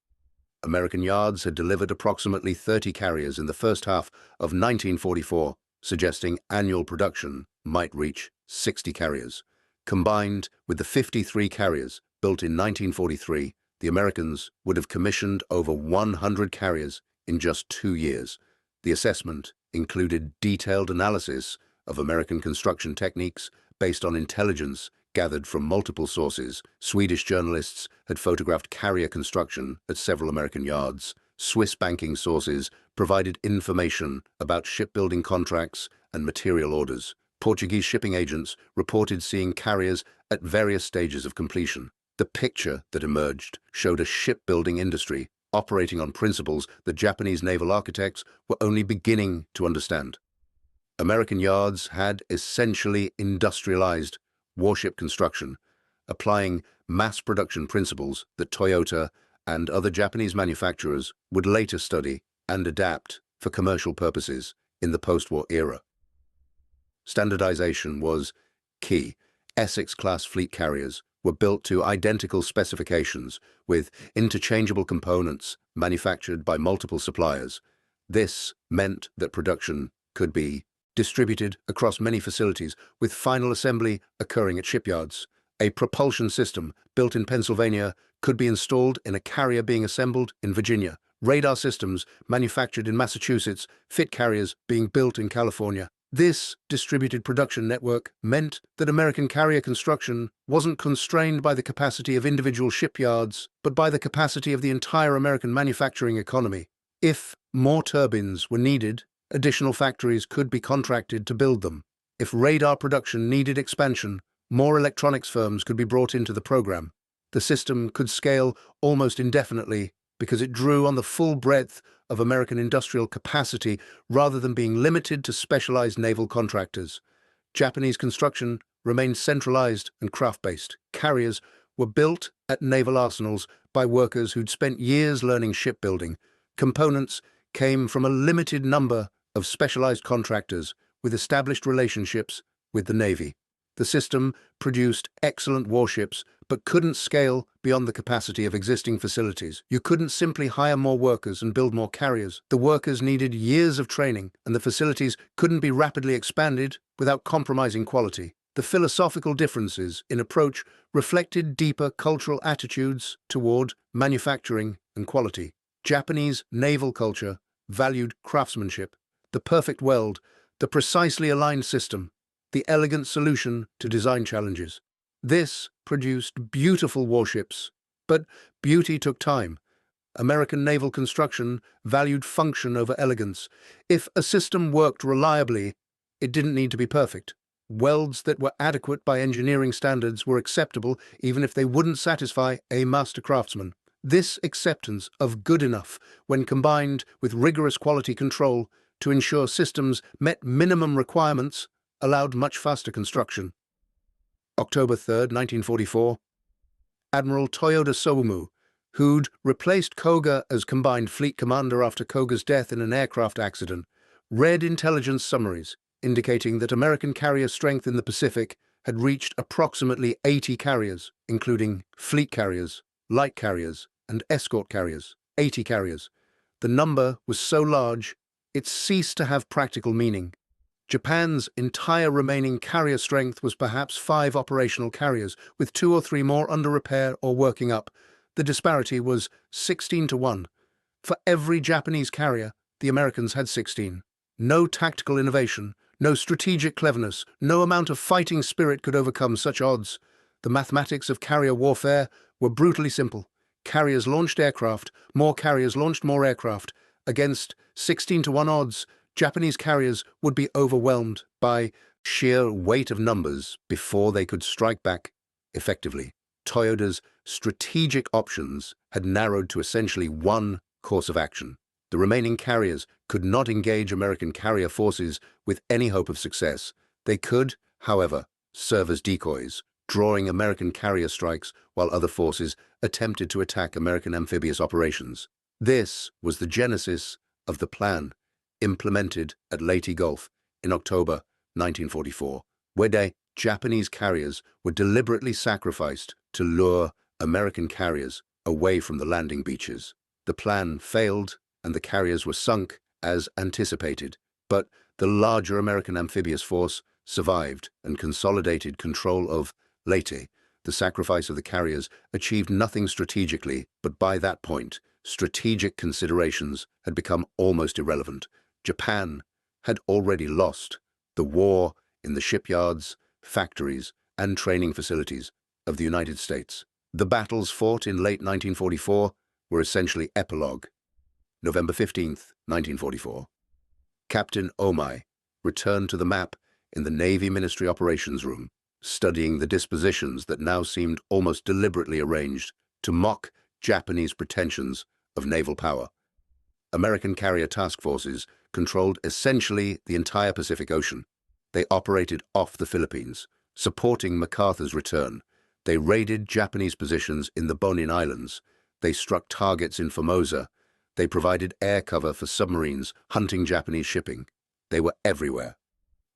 American yards had delivered approximately 30 carriers in the first half of 1944, suggesting annual production might reach 60 carriers. Combined with the 53 carriers built in 1943, the Americans would have commissioned over 100 carriers in just 2 years. The assessment included detailed analysis of American construction techniques based on intelligence gathered from multiple sources. Swedish journalists had photographed carrier construction at several American yards. Swiss banking sources provided information about shipbuilding contracts and material orders. Portuguese shipping agents reported seeing carriers at various stages of completion. The picture that emerged showed a shipbuilding industry operating on principles that Japanese naval architects were only beginning to understand. American yards had essentially industrialized warship construction, applying mass production principles that Toyota and other Japanese manufacturers would later study and adapt for commercial purposes in the post-war era. Standardization was key. Essex-class fleet carriers were built to identical specifications with interchangeable components manufactured by multiple suppliers. This meant that production could be distributed across many facilities, with final assembly occurring at shipyards. A propulsion system built in Pennsylvania could be installed in a carrier being assembled in Virginia, radar systems manufactured in Massachusetts, fit carriers being built in California. This distributed production network meant that American carrier construction wasn't constrained by the capacity of individual shipyards, but by the capacity of the entire American manufacturing economy. If more turbines were needed, additional factories could be contracted to build them. If radar production needed expansion, more electronics firms could be brought into the program. The system could scale almost indefinitely because it drew on the full breadth of American industrial capacity rather than being limited to specialized naval contractors. Japanese construction remained centralized and craft-based. Carriers were built at naval arsenals by workers who'd spent years learning shipbuilding. Components came from a limited number of specialized contractors with established relationships with the Navy. The system produced excellent warships, but couldn't scale beyond the capacity of existing facilities. You couldn't simply hire more workers and build more carriers. The workers needed years of training, and the facilities couldn't be rapidly expanded without compromising quality. The philosophical differences in approach reflected deeper cultural attitudes toward manufacturing and quality. Japanese naval culture valued craftsmanship, the perfect weld, the precisely aligned system, the elegant solution to design challenges. This produced beautiful warships, but beauty took time. American naval construction valued function over elegance. If a system worked reliably, it didn't need to be perfect. Welds that were adequate by engineering standards were acceptable even if they wouldn't satisfy a master craftsman. This acceptance of good enough, when combined with rigorous quality control to ensure systems met minimum requirements, allowed much faster construction. October 3, 1944. Admiral Toyoda Somu, who'd replaced Koga as combined fleet commander after Koga's death in an aircraft accident, read intelligence summaries indicating that American carrier strength in the Pacific had reached approximately 80 carriers, including fleet carriers, light carriers, and escort carriers. 80 carriers. The number was so large, it ceased to have practical meaning. Japan's entire remaining carrier strength was perhaps 5 operational carriers, with 2 or 3 more under repair or working up. The disparity was 16 to 1. For every Japanese carrier, the Americans had 16. No tactical innovation, no strategic cleverness, no amount of fighting spirit could overcome such odds. The mathematics of carrier warfare were brutally simple. Carriers launched aircraft, more carriers launched more aircraft. Against 16 to 1 odds, Japanese carriers would be overwhelmed by sheer weight of numbers before they could strike back effectively. Toyoda's strategic options had narrowed to essentially one course of action. The remaining carriers could not engage American carrier forces with any hope of success. They could, however, serve as decoys, drawing American carrier strikes while other forces attempted to attack American amphibious operations. This was the genesis of the plan implemented at Leyte Gulf in October 1944, where Japanese carriers were deliberately sacrificed to lure American carriers away from the landing beaches. The plan failed, and the carriers were sunk as anticipated, but the larger American amphibious force survived and consolidated control of Leyte. The sacrifice of the carriers achieved nothing strategically, but by that point, strategic considerations had become almost irrelevant. Japan had already lost the war in the shipyards, factories, and training facilities of the United States. The battles fought in late 1944 were essentially epilogue. November 15, 1944. Captain Ohmae returned to the map in the Navy Ministry Operations Room, studying the dispositions that now seemed almost deliberately arranged to mock Japanese pretensions of naval power. American carrier task forces controlled essentially the entire Pacific Ocean. They operated off the Philippines, supporting MacArthur's return. They raided Japanese positions in the Bonin Islands. They struck targets in Formosa. They provided air cover for submarines hunting Japanese shipping. They were everywhere.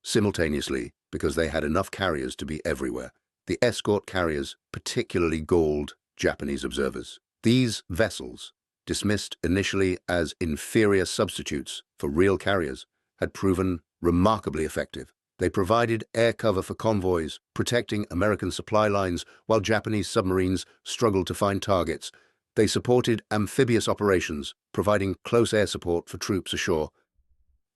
Simultaneously, because they had enough carriers to be everywhere, the escort carriers particularly galled Japanese observers. These vessels, dismissed initially as inferior substitutes for real carriers, had proven remarkably effective. They provided air cover for convoys, protecting American supply lines while Japanese submarines struggled to find targets. They supported amphibious operations, providing close air support for troops ashore.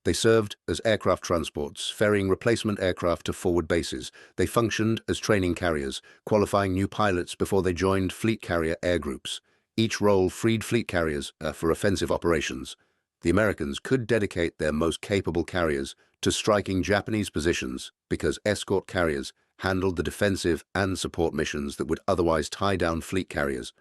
They served as aircraft transports, ferrying replacement aircraft to forward bases. They functioned as training carriers, qualifying new pilots before they joined fleet carrier air groups. Each role freed fleet carriers for offensive operations. The Americans could dedicate their most capable carriers to striking Japanese positions because escort carriers handled the defensive and support missions that would otherwise tie down fleet carriers.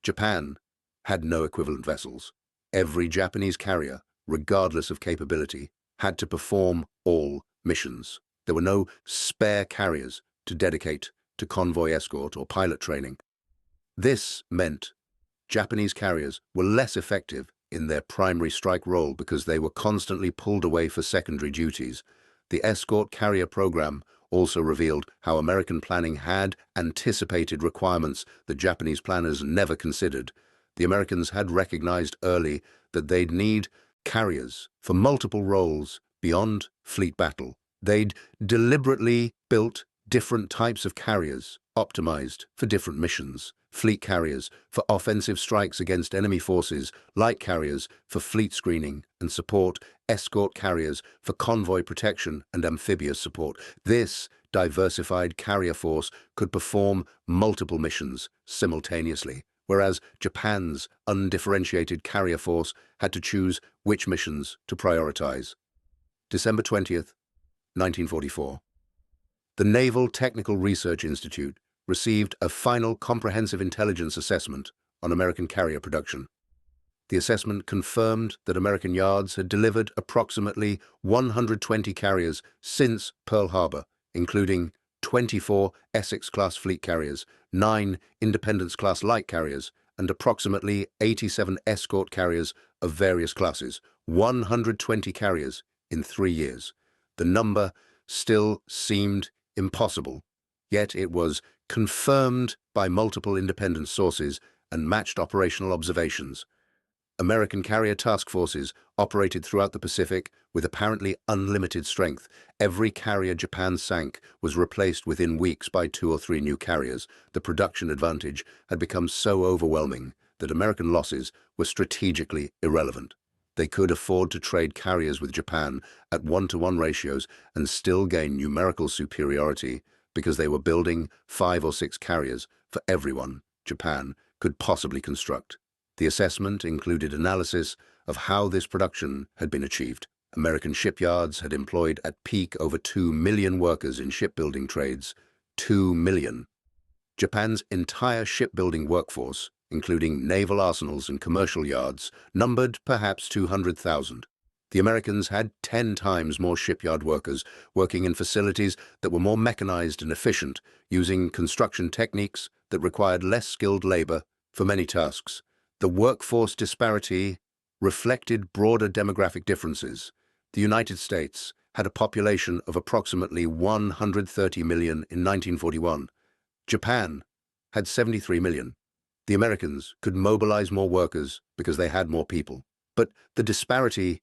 Japan had no equivalent vessels. Every Japanese carrier, regardless of capability, had to perform all missions. There were no spare carriers to dedicate to convoy escort or pilot training. This meant Japanese carriers were less effective in their primary strike role because they were constantly pulled away for secondary duties. The escort carrier program also revealed how American planning had anticipated requirements that Japanese planners never considered. The Americans had recognized early that they'd need carriers for multiple roles beyond fleet battle. They'd deliberately built different types of carriers, optimized for different missions. Fleet carriers for offensive strikes against enemy forces, light carriers for fleet screening and support, escort carriers for convoy protection and amphibious support. This diversified carrier force could perform multiple missions simultaneously, whereas Japan's undifferentiated carrier force had to choose which missions to prioritize. December 20th, 1944. The Naval Technical Research Institute received a final comprehensive intelligence assessment on American carrier production. The assessment confirmed that American yards had delivered approximately 120 carriers since Pearl Harbor, including 24 Essex-class fleet carriers, 9 Independence-class light carriers, and approximately 87 escort carriers of various classes, 120 carriers in 3 years. The number still seemed impossible, yet it was confirmed by multiple independent sources and matched operational observations. American carrier task forces operated throughout the Pacific with apparently unlimited strength. Every carrier Japan sank was replaced within weeks by 2 or 3 new carriers. The production advantage had become so overwhelming that American losses were strategically irrelevant. They could afford to trade carriers with Japan at 1-to-1 ratios and still gain numerical superiority because they were building 5 or 6 carriers for everyone Japan could possibly construct. The assessment included analysis of how this production had been achieved. American shipyards had employed at peak over 2 million workers in shipbuilding trades. 2 million. Japan's entire shipbuilding workforce, including naval arsenals and commercial yards, numbered perhaps 200,000. The Americans had 10 times more shipyard workers working in facilities that were more mechanized and efficient, using construction techniques that required less skilled labor for many tasks. The workforce disparity reflected broader demographic differences. The United States had a population of approximately 130 million in 1941. Japan had 73 million. The Americans could mobilize more workers because they had more people. But the disparity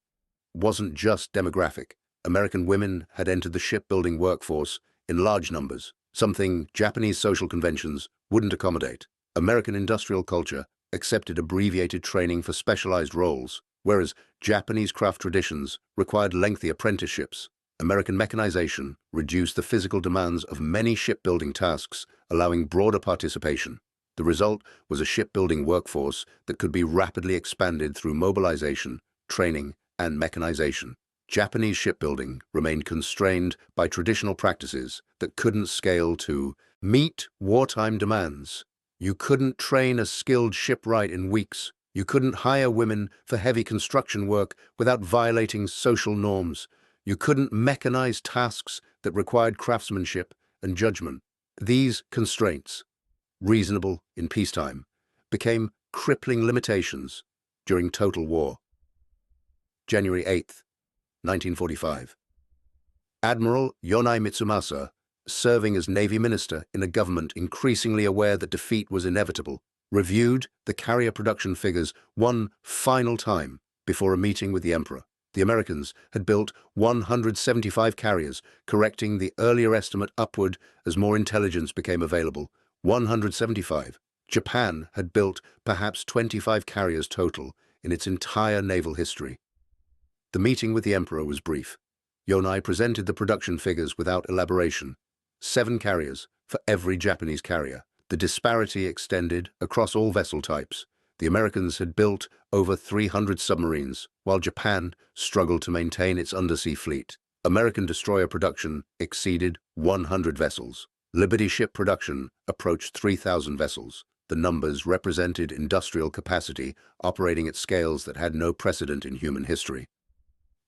wasn't just demographic. American women had entered the shipbuilding workforce in large numbers, something Japanese social conventions wouldn't accommodate. American industrial culture accepted abbreviated training for specialized roles, whereas Japanese craft traditions required lengthy apprenticeships. American mechanization reduced the physical demands of many shipbuilding tasks, allowing broader participation. The result was a shipbuilding workforce that could be rapidly expanded through mobilization, training, and mechanization. Japanese shipbuilding remained constrained by traditional practices that couldn't scale to meet wartime demands. You couldn't train a skilled shipwright in weeks. You couldn't hire women for heavy construction work without violating social norms. You couldn't mechanize tasks that required craftsmanship and judgment. These constraints, reasonable in peacetime, became crippling limitations during total war. January 8th, 1945. Admiral Yonai Mitsumasa, serving as Navy Minister in a government increasingly aware that defeat was inevitable, reviewed the carrier production figures one final time before a meeting with the Emperor. The Americans had built 175 carriers, correcting the earlier estimate upward as more intelligence became available. 175. Japan had built perhaps 25 carriers total in its entire naval history. The meeting with the emperor was brief. Ohmae presented the production figures without elaboration. 7 carriers for every Japanese carrier. The disparity extended across all vessel types. The Americans had built over 300 submarines, while Japan struggled to maintain its undersea fleet. American destroyer production exceeded 100 vessels. Liberty ship production approached 3,000 vessels. The numbers represented industrial capacity operating at scales that had no precedent in human history.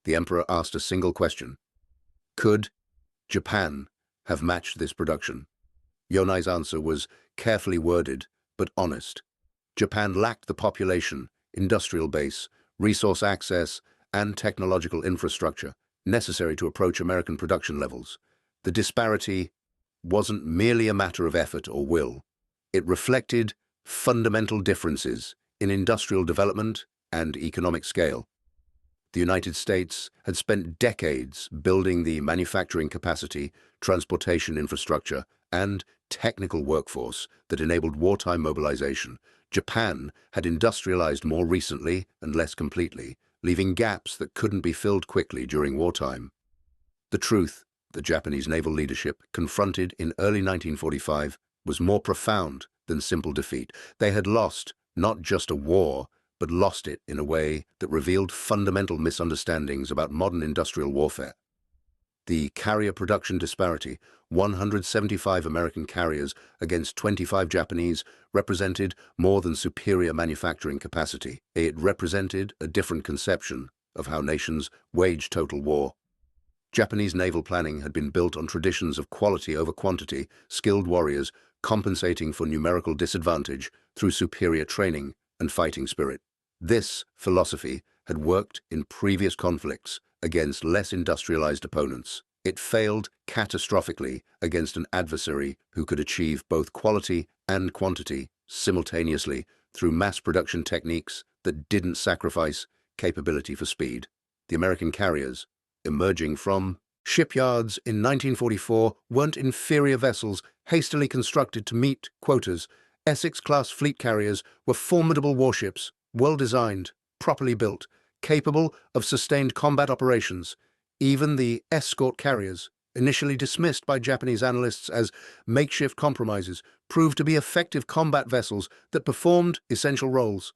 The emperor asked a single question. Could Japan have matched this production? Ohmae's answer was carefully worded, but honest. Japan lacked the population, industrial base, resource access, and technological infrastructure necessary to approach American production levels. The disparity wasn't merely a matter of effort or will. It reflected fundamental differences in industrial development and economic scale. The United States had spent decades building the manufacturing capacity, transportation infrastructure, and technical workforce that enabled wartime mobilization. Japan had industrialized more recently and less completely, leaving gaps that couldn't be filled quickly during wartime. The truth the Japanese naval leadership confronted in early 1945 was more profound than simple defeat. They had lost not just a war, but lost it in a way that revealed fundamental misunderstandings about modern industrial warfare. The carrier production disparity, 175 American carriers against 25 Japanese, represented more than superior manufacturing capacity. It represented a different conception of how nations wage total war. Japanese naval planning had been built on traditions of quality over quantity, skilled warriors compensating for numerical disadvantage through superior training and fighting spirit. This philosophy had worked in previous conflicts against less industrialized opponents. It failed catastrophically against an adversary who could achieve both quality and quantity simultaneously through mass production techniques that didn't sacrifice capability for speed. The American carriers, emerging from shipyards in 1944, weren't inferior vessels hastily constructed to meet quotas. Essex-class fleet carriers were formidable warships, well-designed, properly built, capable of sustained combat operations. Even the escort carriers, initially dismissed by Japanese analysts as makeshift compromises, proved to be effective combat vessels that performed essential roles.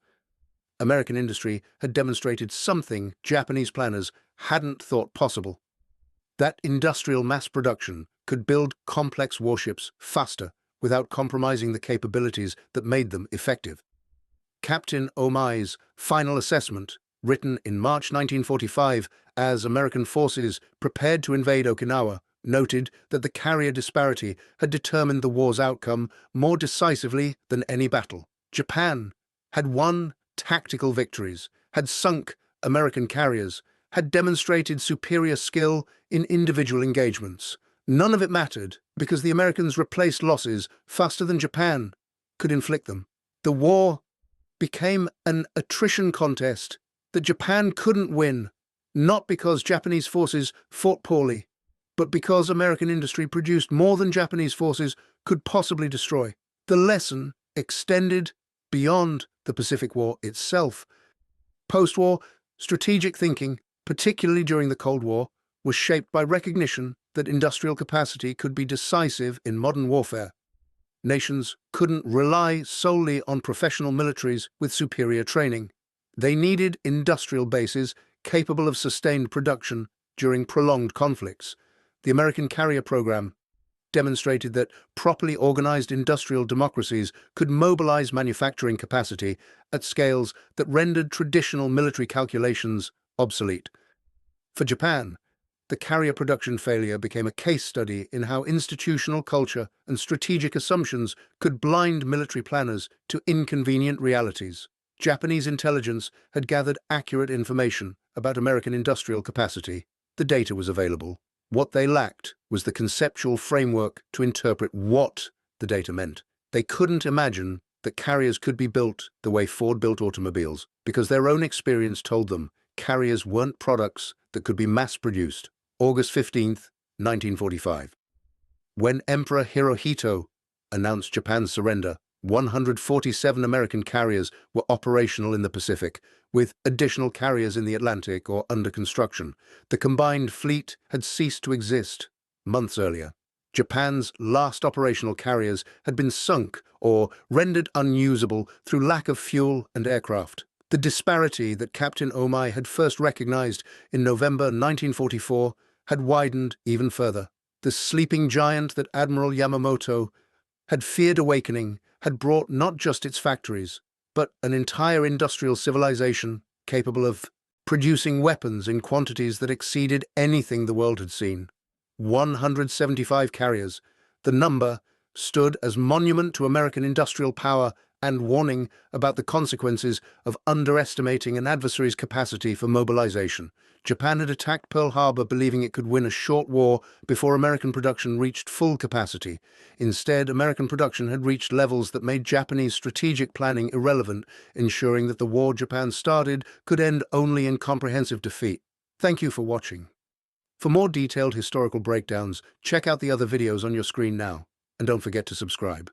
American industry had demonstrated something Japanese planners hadn't thought possible: that industrial mass production could build complex warships faster without compromising the capabilities that made them effective. Captain Ohmae's final assessment, written in March 1945 as American forces prepared to invade Okinawa, noted that the carrier disparity had determined the war's outcome more decisively than any battle. Japan had won tactical victories, had sunk American carriers, had demonstrated superior skill in individual engagements. None of it mattered because the Americans replaced losses faster than Japan could inflict them. The war became an attrition contest that Japan couldn't win, not because Japanese forces fought poorly, but because American industry produced more than Japanese forces could possibly destroy. The lesson extended beyond the Pacific War itself. Post-war, strategic thinking, particularly during the Cold War, was shaped by recognition that industrial capacity could be decisive in modern warfare. Nations couldn't rely solely on professional militaries with superior training. They needed industrial bases capable of sustained production during prolonged conflicts. The American carrier program demonstrated that properly organized industrial democracies could mobilize manufacturing capacity at scales that rendered traditional military calculations obsolete. For Japan, the carrier production failure became a case study in how institutional culture and strategic assumptions could blind military planners to inconvenient realities. Japanese intelligence had gathered accurate information about American industrial capacity. The data was available. What they lacked was the conceptual framework to interpret what the data meant. They couldn't imagine that carriers could be built the way Ford built automobiles, because their own experience told them carriers weren't products that could be mass-produced. August 15, 1945. When Emperor Hirohito announced Japan's surrender, 147 American carriers were operational in the Pacific, with additional carriers in the Atlantic or under construction. The combined fleet had ceased to exist months earlier. Japan's last operational carriers had been sunk or rendered unusable through lack of fuel and aircraft. The disparity that Captain Ohmae had first recognized in November 1944 had widened even further. The sleeping giant that Admiral Yamamoto had feared awakening had brought not just its factories, but an entire industrial civilization capable of producing weapons in quantities that exceeded anything the world had seen. 175 carriers. The number stood as monument to American industrial power and warning about the consequences of underestimating an adversary's capacity for mobilization. Japan had attacked Pearl Harbor believing it could win a short war before American production reached full capacity. Instead, American production had reached levels that made Japanese strategic planning irrelevant, ensuring that the war Japan started could end only in comprehensive defeat. Thank you for watching. For more detailed historical breakdowns, check out the other videos on your screen now, and don't forget to subscribe.